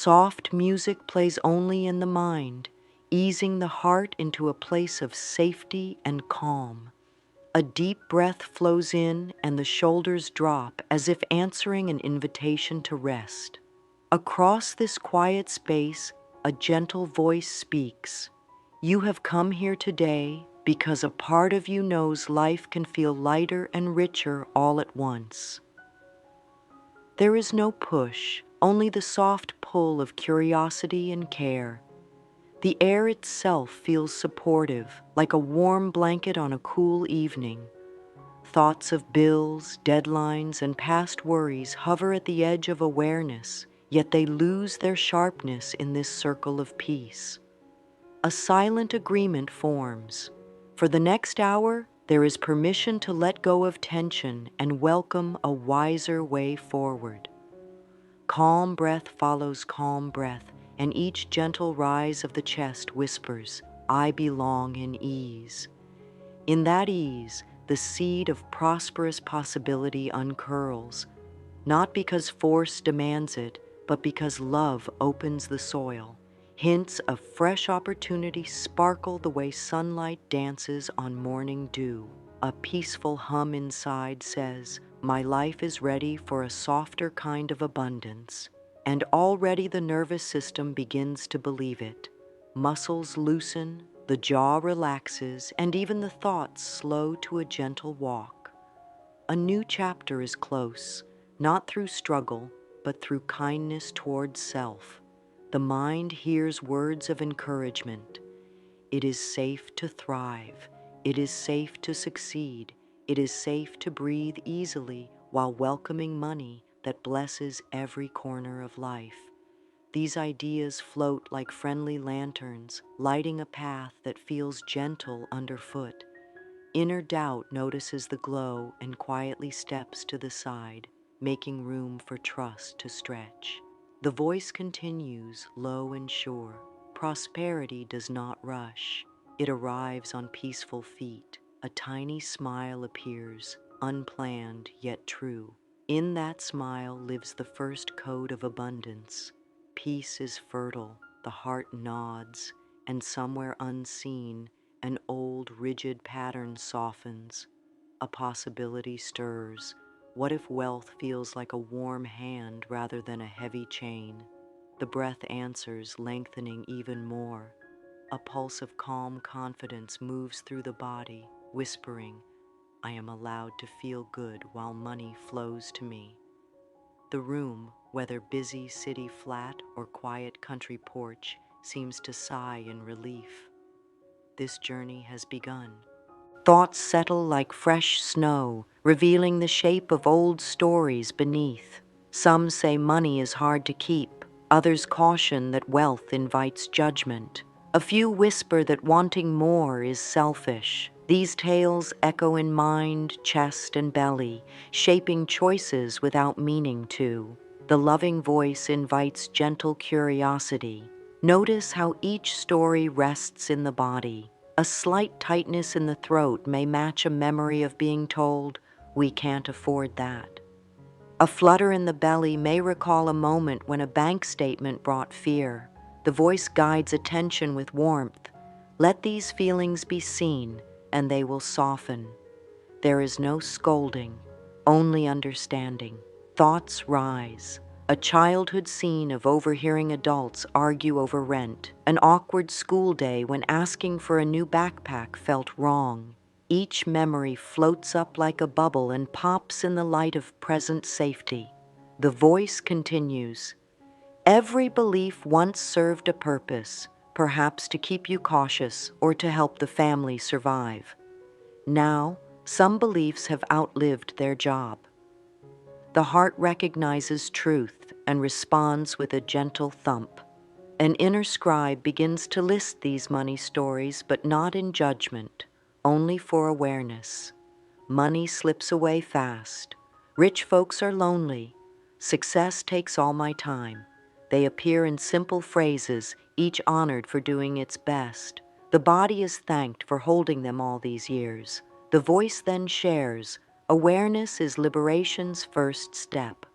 Soft music plays only in the mind, easing the heart into a place of safety and calm. A deep breath flows in and the shoulders drop as if answering an invitation to rest. Across this quiet space, a gentle voice speaks. You have come here today because a part of you knows life can feel lighter and richer all at once. There is no push, only the soft pull of curiosity and care. The air itself feels supportive, like a warm blanket on a cool evening. Thoughts of bills, deadlines, and past worries hover at the edge of awareness, yet they lose their sharpness in this circle of peace. A silent agreement forms. For the next hour, there is permission to let go of tension and welcome a wiser way forward. Calm breath follows calm breath, and each gentle rise of the chest whispers, I belong in ease. In that ease, the seed of prosperous possibility uncurls, not because force demands it, but because love opens the soil. Hints of fresh opportunity sparkle the way sunlight dances on morning dew. A peaceful hum inside says, my life is ready for a softer kind of abundance. And already the nervous system begins to believe it. Muscles loosen, the jaw relaxes, and even the thoughts slow to a gentle walk. A new chapter is close, not through struggle, but through kindness towards self. The mind hears words of encouragement. It is safe to thrive. It is safe to succeed. It is safe to breathe easily while welcoming money that blesses every corner of life. These ideas float like friendly lanterns, lighting a path that feels gentle underfoot. Inner doubt notices the glow and quietly steps to the side, making room for trust to stretch. The voice continues, low and sure. Prosperity does not rush. It arrives on peaceful feet. A tiny smile appears, unplanned yet true. In that smile lives the first code of abundance. Peace is fertile, the heart nods, and somewhere unseen, an old, rigid pattern softens. A possibility stirs. What if wealth feels like a warm hand rather than a heavy chain? The breath answers, lengthening even more. A pulse of calm confidence moves through the body, whispering, I am allowed to feel good while money flows to me. The room, whether busy city flat or quiet country porch, seems to sigh in relief. This journey has begun. Thoughts settle like fresh snow, revealing the shape of old stories beneath. Some say money is hard to keep. Others caution that wealth invites judgment. A few whisper that wanting more is selfish. These tales echo in mind, chest, and belly, shaping choices without meaning to. The loving voice invites gentle curiosity. Notice how each story rests in the body. A slight tightness in the throat may match a memory of being told, we can't afford that. A flutter in the belly may recall a moment when a bank statement brought fear. The voice guides attention with warmth. Let these feelings be seen, and they will soften. There is no scolding, only understanding. Thoughts rise. A childhood scene of overhearing adults argue over rent. An awkward school day when asking for a new backpack felt wrong. Each memory floats up like a bubble and pops in the light of present safety. The voice continues. Every belief once served a purpose, perhaps to keep you cautious or to help the family survive. Now, some beliefs have outlived their job. The heart recognizes truth and responds with a gentle thump. An inner scribe begins to list these money stories, but not in judgment, only for awareness. Money slips away fast. Rich folks are lonely. Success takes all my time. They appear in simple phrases, each honored for doing its best. The body is thanked for holding them all these years. The voice then shares, awareness is liberation's first step.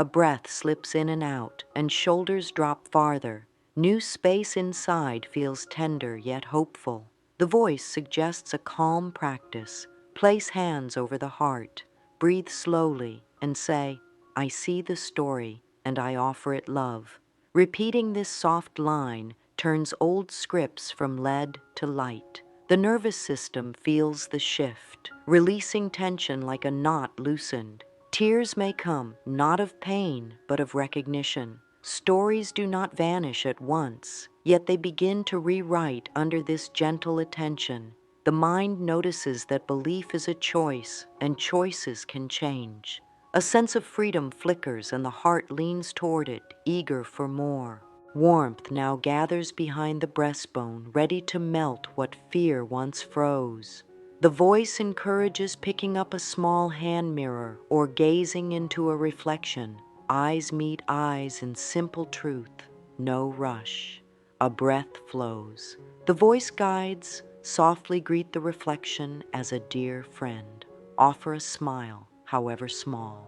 A breath slips in and out, and shoulders drop farther. New space inside feels tender yet hopeful. The voice suggests a calm practice. Place hands over the heart. Breathe slowly and say, I see the story and I offer it love. Repeating this soft line turns old scripts from lead to light. The nervous system feels the shift, releasing tension like a knot loosened. Tears may come, not of pain, but of recognition. Stories do not vanish at once, yet they begin to rewrite under this gentle attention. The mind notices that belief is a choice, and choices can change. A sense of freedom flickers, and the heart leans toward it, eager for more. Warmth now gathers behind the breastbone, ready to melt what fear once froze. The voice encourages picking up a small hand mirror or gazing into a reflection. Eyes meet eyes in simple truth, no rush. A breath flows. The voice guides, softly greet the reflection as a dear friend. Offer a smile, however small.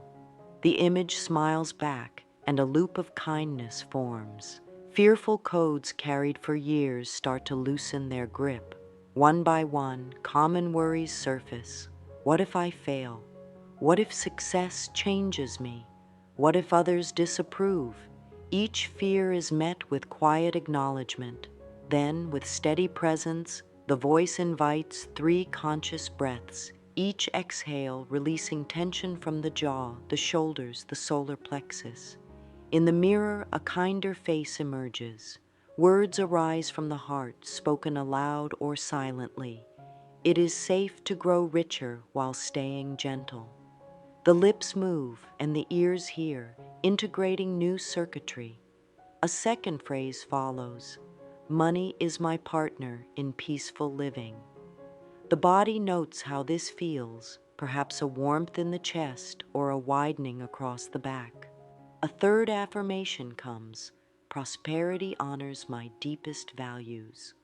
The image smiles back, and a loop of kindness forms. Fearful codes carried for years start to loosen their grip. One by one, common worries surface. What if I fail? What if success changes me? What if others disapprove? Each fear is met with quiet acknowledgement. Then, with steady presence, the voice invites 3 conscious breaths, each exhale releasing tension from the jaw, the shoulders, the solar plexus. In the mirror, a kinder face emerges. Words arise from the heart, spoken aloud or silently. It is safe to grow richer while staying gentle. The lips move and the ears hear, integrating new circuitry. A second phrase follows. Money is my partner in peaceful living. The body notes how this feels, perhaps a warmth in the chest or a widening across the back. A third affirmation comes. Prosperity honors my deepest values.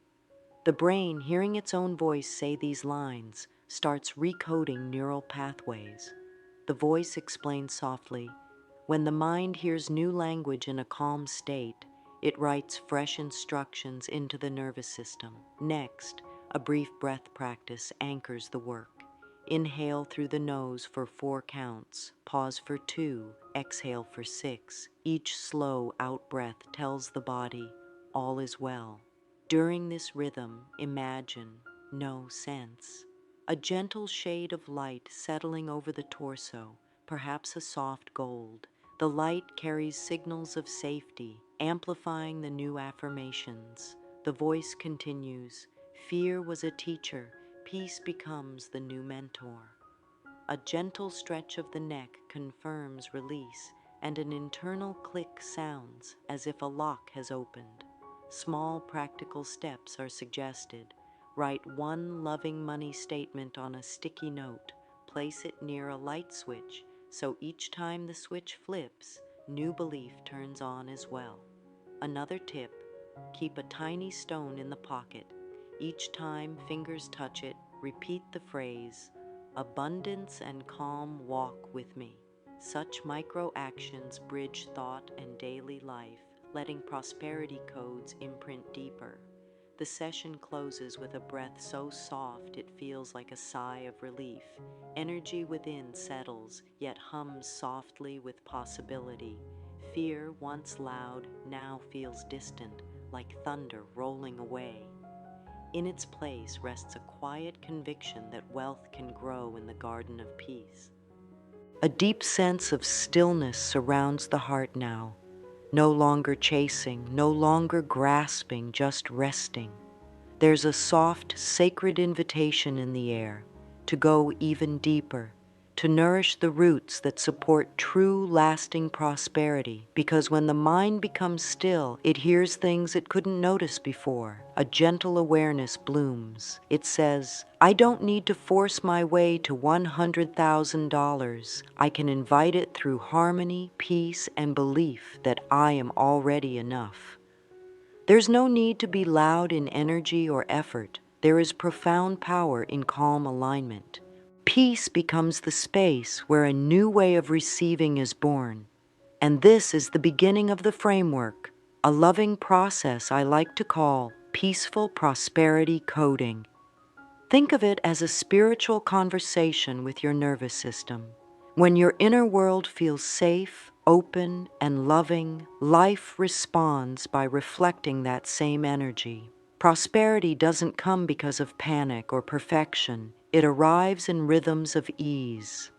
The brain, hearing its own voice say these lines, starts recoding neural pathways. The voice explains softly, when the mind hears new language in a calm state, it writes fresh instructions into the nervous system. Next, a brief breath practice anchors the work. Inhale through the nose for 4 counts, pause for 2, exhale for 6. Each slow out-breath tells the body, all is well. During this rhythm, imagine, know, sense. A gentle shade of light settling over the torso, perhaps a soft gold. The light carries signals of safety, amplifying the new affirmations. The voice continues, fear was a teacher, peace becomes the new mentor. A gentle stretch of the neck confirms release, and an internal click sounds as if a lock has opened. Small practical steps are suggested. Write 1 loving money statement on a sticky note. Place it near a light switch, so each time the switch flips, new belief turns on as well. Another tip, keep a tiny stone in the pocket. Each time fingers touch it, repeat the phrase, abundance and calm walk with me. Such micro actions bridge thought and daily life, letting prosperity codes imprint deeper. The session closes with a breath so soft it feels like a sigh of relief. Energy within settles, yet hums softly with possibility. Fear, once loud, now feels distant, like thunder rolling away. In its place rests a quiet conviction that wealth can grow in the garden of peace. A deep sense of stillness surrounds the heart now. No longer chasing, no longer grasping, just resting. There's a soft, sacred invitation in the air to go even deeper, to nourish the roots that support true, lasting prosperity. Because when the mind becomes still, it hears things it couldn't notice before. A gentle awareness blooms. It says, I don't need to force my way to $100,000. I can invite it through harmony, peace, and belief that I am already enough. There's no need to be loud in energy or effort. There is profound power in calm alignment. Peace becomes the space where a new way of receiving is born. And this is the beginning of the framework, a loving process I like to call peaceful prosperity coding. Think of it as a spiritual conversation with your nervous system. When your inner world feels safe, open, and loving, life responds by reflecting that same energy. Prosperity doesn't come because of panic or perfection. It arrives in rhythms of ease.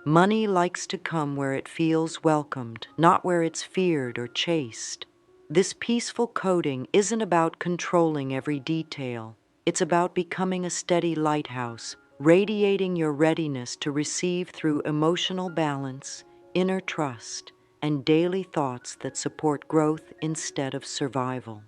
Money likes to come where it feels welcomed, not where it's feared or chased. This peaceful coding isn't about controlling every detail. It's about becoming a steady lighthouse, radiating your readiness to receive through emotional balance, inner trust, and daily thoughts that support growth instead of survival.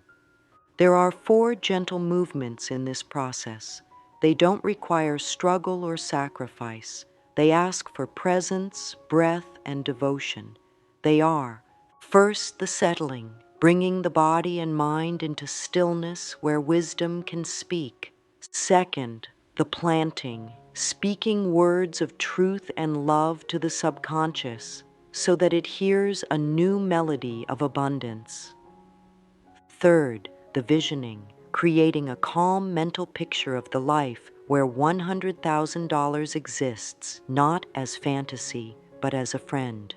There are 4 gentle movements in this process. They don't require struggle or sacrifice. They ask for presence, breath, and devotion. They are, first, the settling, bringing the body and mind into stillness where wisdom can speak. Second, the planting, speaking words of truth and love to the subconscious so that it hears a new melody of abundance. Third, the visioning, creating a calm mental picture of the life where $100,000 exists, not as fantasy, but as a friend.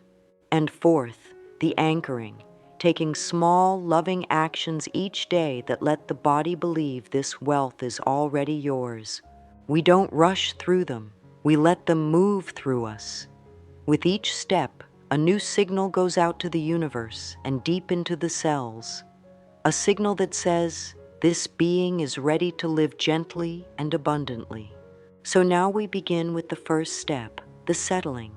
And fourth, the anchoring, taking small, loving actions each day that let the body believe this wealth is already yours. We don't rush through them. We let them move through us. With each step, a new signal goes out to the universe and deep into the cells. A signal that says, this being is ready to live gently and abundantly. So now we begin with the first step, the settling.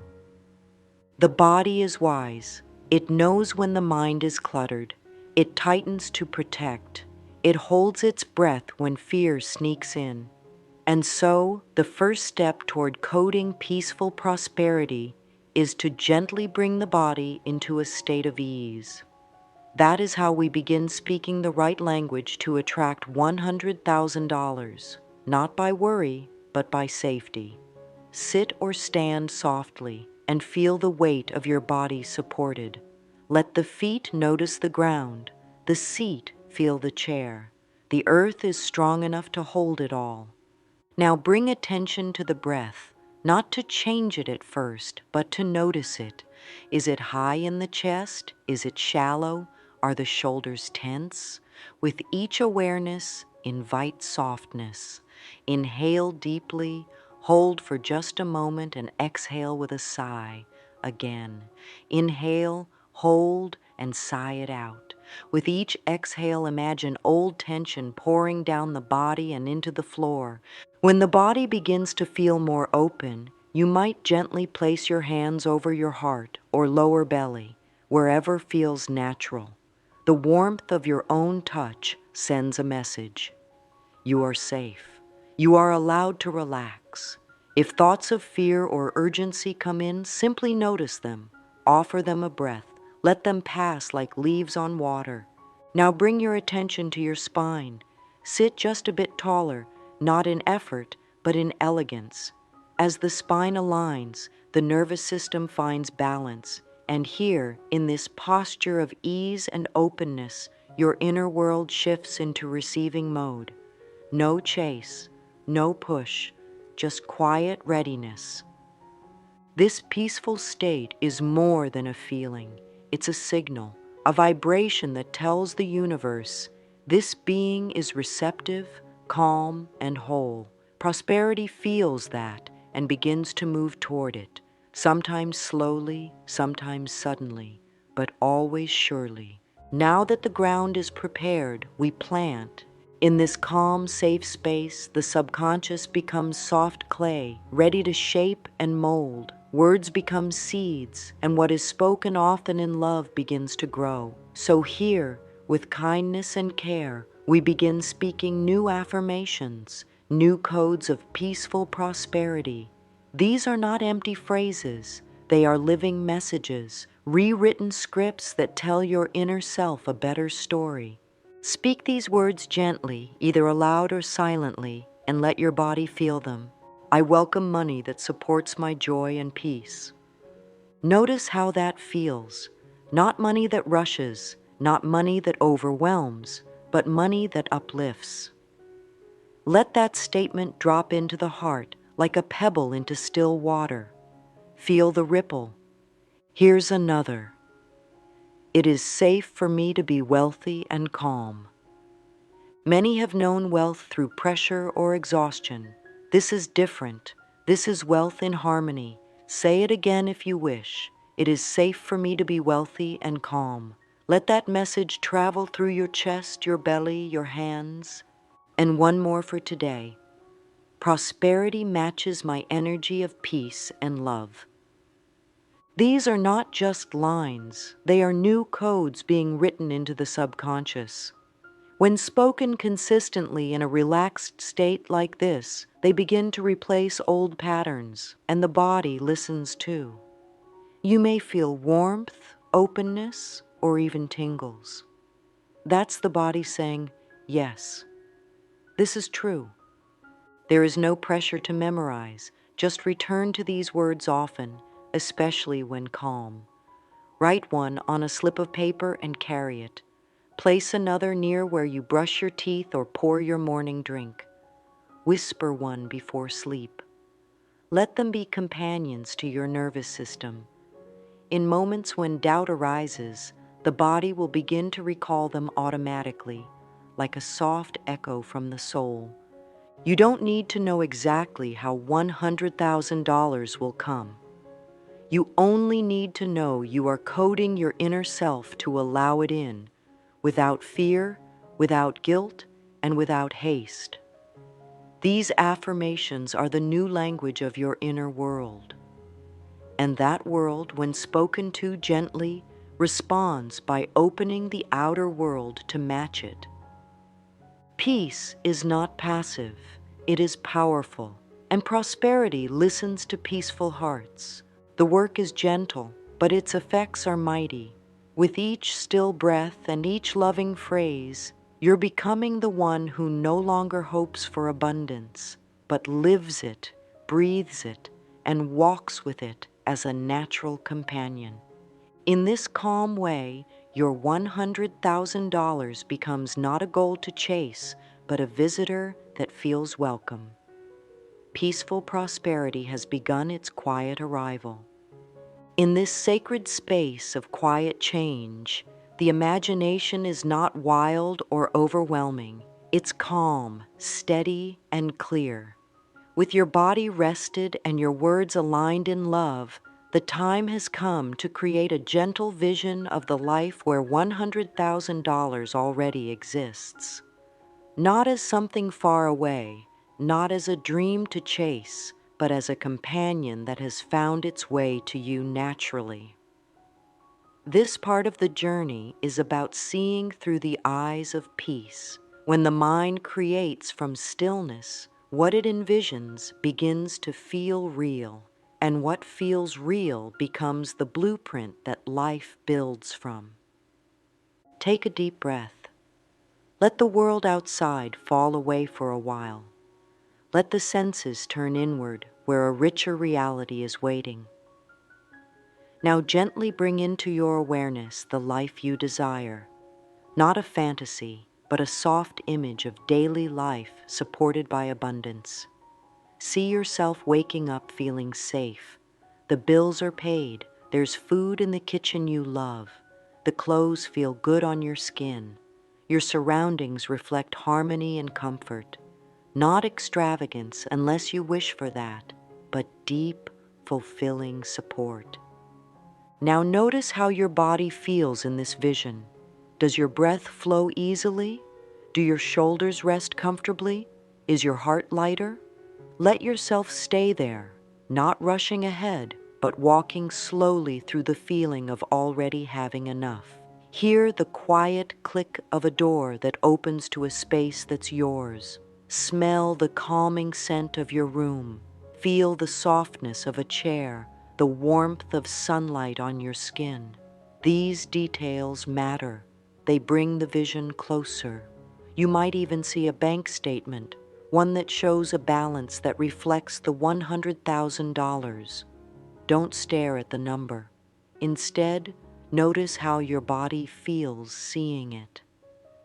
The body is wise. It knows when the mind is cluttered. It tightens to protect. It holds its breath when fear sneaks in. And so, the first step toward coding peaceful prosperity is to gently bring the body into a state of ease. That is how we begin speaking the right language to attract $100,000, not by worry, but by safety. Sit or stand softly and feel the weight of your body supported. Let the feet notice the ground, the seat feel the chair. The earth is strong enough to hold it all. Now bring attention to the breath, not to change it at first, but to notice it. Is it high in the chest? Is it shallow? Are the shoulders tense? With each awareness, invite softness. Inhale deeply, hold for just a moment, and exhale with a sigh. Again, inhale, hold, and sigh it out. With each exhale, imagine old tension pouring down the body and into the floor. When the body begins to feel more open, you might gently place your hands over your heart or lower belly, wherever feels natural. The warmth of your own touch sends a message. You are safe. You are allowed to relax. If thoughts of fear or urgency come in, simply notice them. Offer them a breath. Let them pass like leaves on water. Now bring your attention to your spine. Sit just a bit taller, not in effort, but in elegance. As the spine aligns, the nervous system finds balance. And here, in this posture of ease and openness, your inner world shifts into receiving mode. No chase, no push, just quiet readiness. This peaceful state is more than a feeling. It's a signal, a vibration that tells the universe, this being is receptive, calm, and whole. Prosperity feels that and begins to move toward it, sometimes slowly, sometimes suddenly, but always surely. Now that the ground is prepared, we plant. In this calm, safe space, the subconscious becomes soft clay, ready to shape and mold. Words become seeds, and what is spoken often in love begins to grow. So here, with kindness and care, we begin speaking new affirmations, new codes of peaceful prosperity. These are not empty phrases. They are living messages, rewritten scripts that tell your inner self a better story. Speak these words gently, either aloud or silently, and let your body feel them. I welcome money that supports my joy and peace. Notice how that feels. Not money that rushes, not money that overwhelms, but money that uplifts. Let that statement drop into the heart like a pebble into still water. Feel the ripple. Here's another. It is safe for me to be wealthy and calm. Many have known wealth through pressure or exhaustion. This is different. This is wealth in harmony. Say it again if you wish. It is safe for me to be wealthy and calm. Let that message travel through your chest, your belly, your hands. And one more for today. Prosperity matches my energy of peace and love. These are not just lines. They are new codes being written into the subconscious. When spoken consistently in a relaxed state like this, they begin to replace old patterns, and the body listens too. You may feel warmth, openness, or even tingles. That's the body saying, yes, this is true. There is no pressure to memorize. Just return to these words often, especially when calm. Write one on a slip of paper and carry it. Place another near where you brush your teeth or pour your morning drink. Whisper one before sleep. Let them be companions to your nervous system. In moments when doubt arises, the body will begin to recall them automatically, like a soft echo from the soul. You don't need to know exactly how $100,000 will come. You only need to know you are coding your inner self to allow it in, without fear, without guilt, and without haste. These affirmations are the new language of your inner world. And that world, when spoken to gently, responds by opening the outer world to match it. Peace is not passive, it is powerful, and prosperity listens to peaceful hearts. The work is gentle, but its effects are mighty. With each still breath and each loving phrase, you're becoming the one who no longer hopes for abundance, but lives it, breathes it, and walks with it as a natural companion. In this calm way, your $100,000 becomes not a goal to chase, but a visitor that feels welcome. Peaceful prosperity has begun its quiet arrival. In this sacred space of quiet change, the imagination is not wild or overwhelming. It's calm, steady, and clear. With your body rested and your words aligned in love, the time has come to create a gentle vision of the life where $100,000 already exists. Not as something far away, not as a dream to chase, but as a companion that has found its way to you naturally. This part of the journey is about seeing through the eyes of peace. When the mind creates from stillness, what it envisions begins to feel real, and what feels real becomes the blueprint that life builds from. Take a deep breath. Let the world outside fall away for a while. Let the senses turn inward where a richer reality is waiting. Now gently bring into your awareness the life you desire, not a fantasy, but a soft image of daily life supported by abundance. See yourself waking up feeling safe. The bills are paid. There's food in the kitchen you love. The clothes feel good on your skin. Your surroundings reflect harmony and comfort. Not extravagance unless you wish for that, but deep, fulfilling support. Now notice how your body feels in this vision. Does your breath flow easily? Do your shoulders rest comfortably? Is your heart lighter? Let yourself stay there, not rushing ahead, but walking slowly through the feeling of already having enough. Hear the quiet click of a door that opens to a space that's yours. Smell the calming scent of your room. Feel the softness of a chair, the warmth of sunlight on your skin. These details matter. They bring the vision closer. You might even see a bank statement, one that shows a balance that reflects the $100,000. Don't stare at the number. Instead, Notice how your body feels seeing it.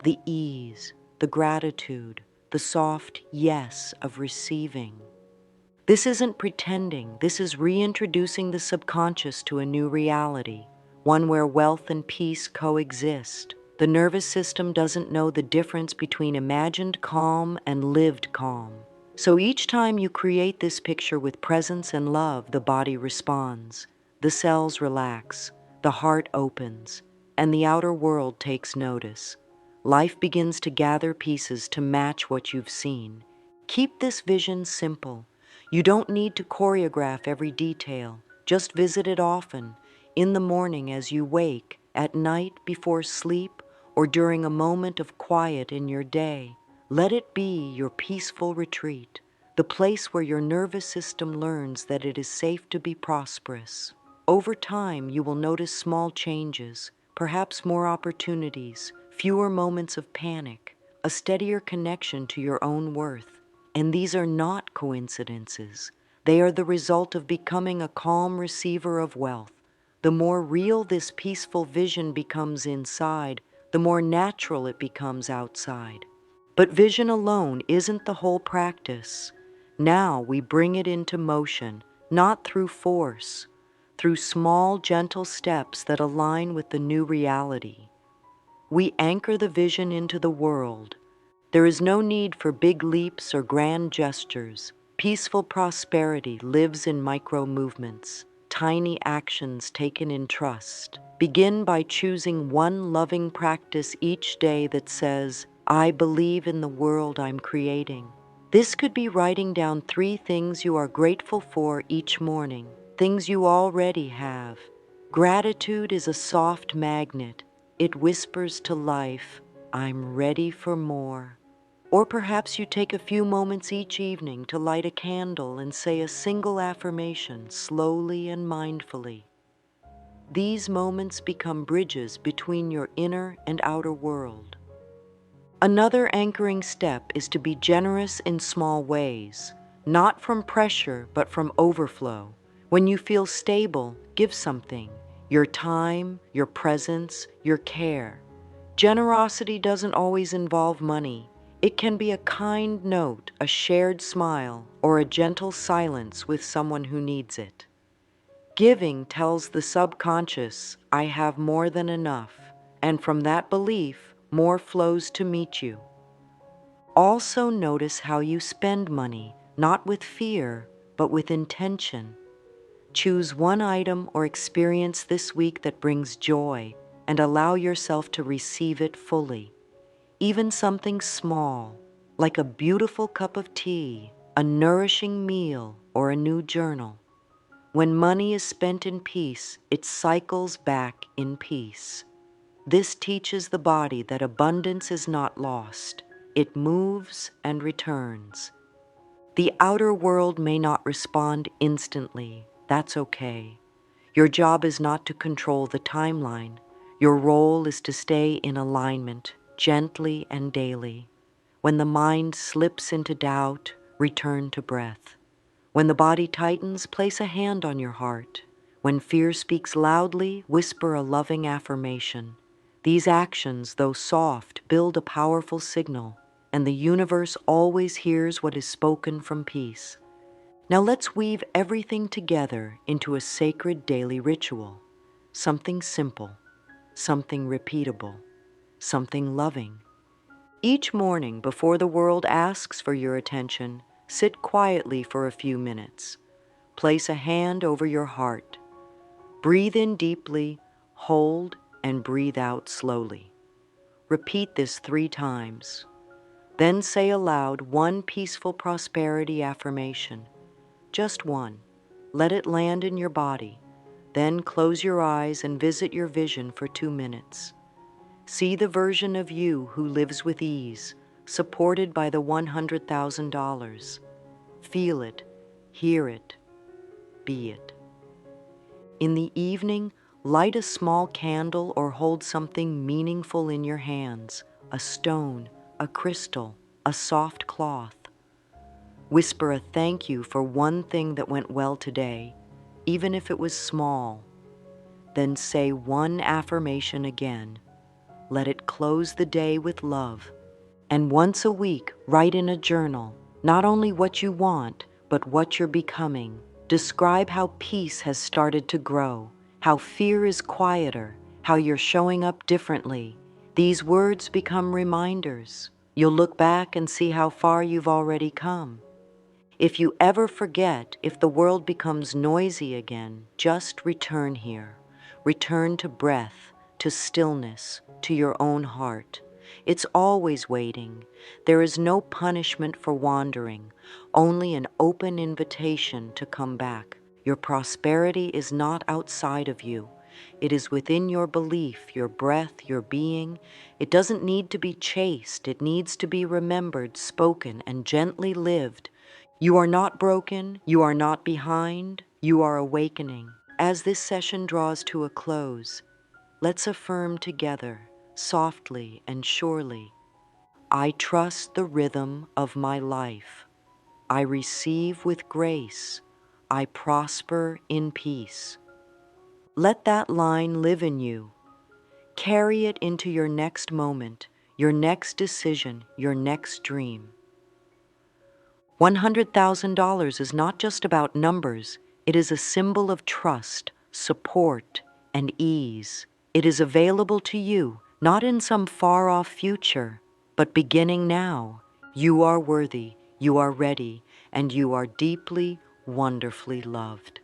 The ease, the gratitude, the soft yes of receiving. This isn't pretending, this is reintroducing the subconscious to a new reality, one where wealth and peace coexist. The nervous system doesn't know the difference between imagined calm and lived calm. So each time you create this picture with presence and love, the body responds. The cells relax, the heart opens, and the outer world takes notice. Life begins to gather pieces to match what you've seen. Keep this vision simple. You don't need to choreograph every detail. Just visit it often, in the morning as you wake, at night before sleep, or during a moment of quiet in your day. Let it be your peaceful retreat, the place where your nervous system learns that it is safe to be prosperous. Over time, you will notice small changes, perhaps more opportunities, fewer moments of panic, a steadier connection to your own worth. And these are not coincidences. They are the result of becoming a calm receiver of wealth. The more real this peaceful vision becomes inside, the more natural it becomes outside. But vision alone isn't the whole practice. Now we bring it into motion, not through force, through small, gentle steps that align with the new reality. We anchor the vision into the world. There is no need for big leaps or grand gestures. Peaceful prosperity lives in micro movements, tiny actions taken in trust. Begin by choosing one loving practice each day that says, I believe in the world I'm creating. This could be writing down 3 things you are grateful for each morning, things you already have. Gratitude is a soft magnet. It whispers to life, I'm ready for more. Or perhaps you take a few moments each evening to light a candle and say a single affirmation slowly and mindfully. These moments become bridges between your inner and outer world. Another anchoring step is to be generous in small ways, not from pressure but from overflow. When you feel stable, give something, your time, your presence, your care. Generosity doesn't always involve money. It can be a kind note, a shared smile, or a gentle silence with someone who needs it. Giving tells the subconscious, I have more than enough, and from that belief, more flows to meet you. Also notice how you spend money, not with fear, but with intention. Choose one item or experience this week that brings joy, and allow yourself to receive it fully. Even something small, like a beautiful cup of tea, a nourishing meal, or a new journal. When money is spent in peace, it cycles back in peace. This teaches the body that abundance is not lost. It moves and returns. The outer world may not respond instantly. That's okay. Your job is not to control the timeline. Your role is to stay in alignment, gently and daily. When the mind slips into doubt, return to breath. When the body tightens, place a hand on your heart. When fear speaks loudly, whisper a loving affirmation. These actions, though soft, build a powerful signal, and the universe always hears what is spoken from peace. Now let's weave everything together into a sacred daily ritual. Something simple, something repeatable, something loving. Each morning, before the world asks for your attention, sit quietly for a few minutes. Place a hand over your heart. Breathe in deeply, hold, and breathe out slowly. Repeat this 3 times. Then say aloud one peaceful prosperity affirmation. Just one. Let it land in your body. Then close your eyes and visit your vision for 2 minutes. See the version of you who lives with ease, supported by the $100,000. Feel it, hear it, be it. In the evening, light a small candle or hold something meaningful in your hands, a stone, a crystal, a soft cloth. Whisper a thank you for one thing that went well today, even if it was small. Then say one affirmation again. Let it close the day with love. And once a week, write in a journal, not only what you want, but what you're becoming. Describe how peace has started to grow, how fear is quieter, how you're showing up differently. These words become reminders. You'll look back and see how far you've already come. If you ever forget, if the world becomes noisy again, just return here. Return to breath, to stillness, to your own heart. It's always waiting. There is no punishment for wandering, only an open invitation to come back. Your prosperity is not outside of you. It is within your belief, your breath, your being. It doesn't need to be chased. It needs to be remembered, spoken, and gently lived. You are not broken. You are not behind. You are awakening. As this session draws to a close, let's affirm together, softly and surely. I trust the rhythm of my life. I receive with grace. I prosper in peace. Let that line live in you. Carry it into your next moment, your next decision, your next dream. $100,000 is not just about numbers. It is a symbol of trust, support, and ease. It is available to you, not in some far-off future, but beginning now. You are worthy, you are ready, and you are deeply, wonderfully loved.